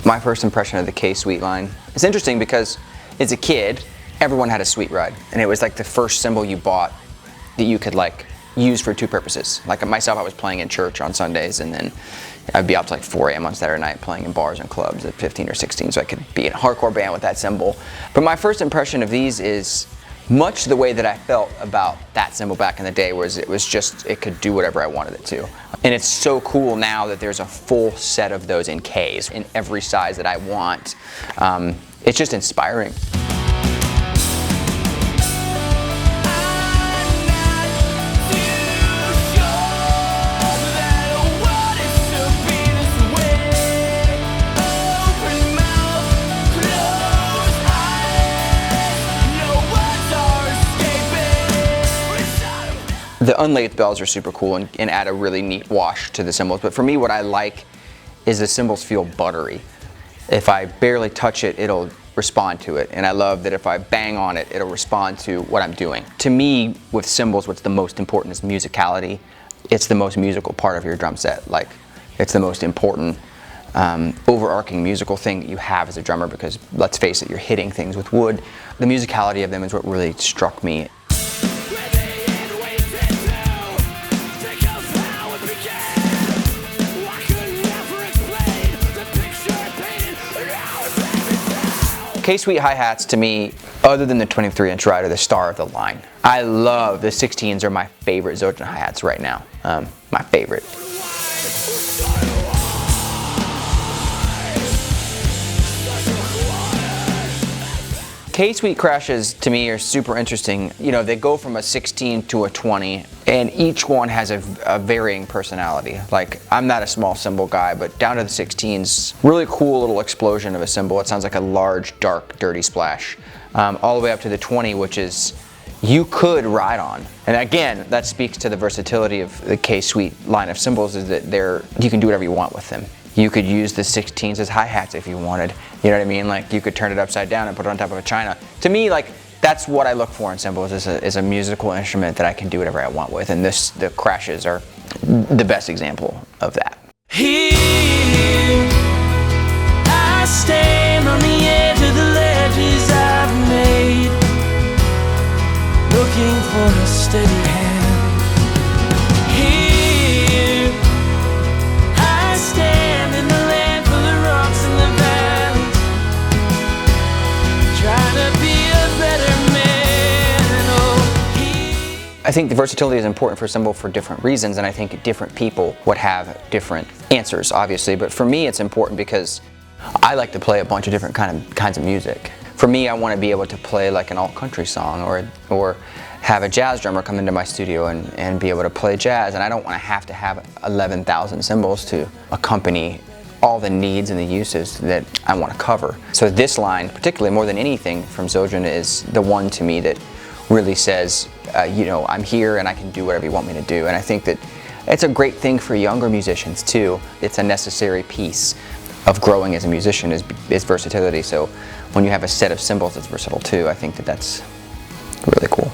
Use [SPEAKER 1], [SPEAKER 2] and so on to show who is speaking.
[SPEAKER 1] My first impression of the K-Sweet line. It's interesting because as a kid, everyone had a Sweet Ride, and it was like the first cymbal you bought that you could like use for two purposes. Like myself, I was playing in church on Sundays, and then I'd be up to like 4 a.m. on Saturday night playing in bars and clubs at 15 or 16, so I could be in a hardcore band with that cymbal. But my first impression of these is much the way that I felt about that cymbal back in the day, was it was just, it could do whatever I wanted it to. And it's so cool now that there's a full set of those in Ks in every size that I want. It's just inspiring. The unlathed bells are super cool and add a really neat wash to the cymbals, but for me what I like is the cymbals feel buttery. If I barely touch it, it'll respond to it, and I love that if I bang on it, it'll respond to what I'm doing. To me, with cymbals, what's the most important is musicality. It's the most musical part of your drum set. Like, it's the most important overarching musical thing that you have as a drummer, because let's face it, you're hitting things with wood. The musicality of them is what really struck me. K-Sweet hi-hats to me, other than the 23-inch ride, are the star of the line. I love the 16s, are my favorite Zildjian hi-hats right now. My favorite. K-Sweet crashes to me are super interesting. You know, they go from a 16 to a 20, and each one has a varying personality. Like, I'm not a small cymbal guy, but down to the 16s, really cool little explosion of a cymbal. It sounds like a large, dark, dirty splash. All the way up to the 20, which is, you could ride on. And again, that speaks to the versatility of the K-Sweet line of cymbals, is that you can do whatever you want with them. You could use the 16s as hi-hats if you wanted. You know what I mean? Like, you could turn it upside down and put it on top of a china. To me, like, that's what I look for in cymbals, is a musical instrument that I can do whatever I want with. And the crashes are the best example of that.
[SPEAKER 2] Here I stand on the edge of the ledges I've made, looking for a steady hand.
[SPEAKER 1] I think the versatility is important for a cymbal for different reasons, and I think different people would have different answers, obviously. But for me, it's important because I like to play a bunch of different kinds of music. For me, I want to be able to play like an alt-country song, or have a jazz drummer come into my studio and be able to play jazz, and I don't want to have 11,000 cymbals to accompany all the needs and the uses that I want to cover. So this line, particularly more than anything from Zildjian, is the one to me that really says, you know, I'm here and I can do whatever you want me to do. And I think that it's a great thing for younger musicians too. It's a necessary piece of growing as a musician, is versatility. So when you have a set of cymbals that's versatile too, I think that that's really cool.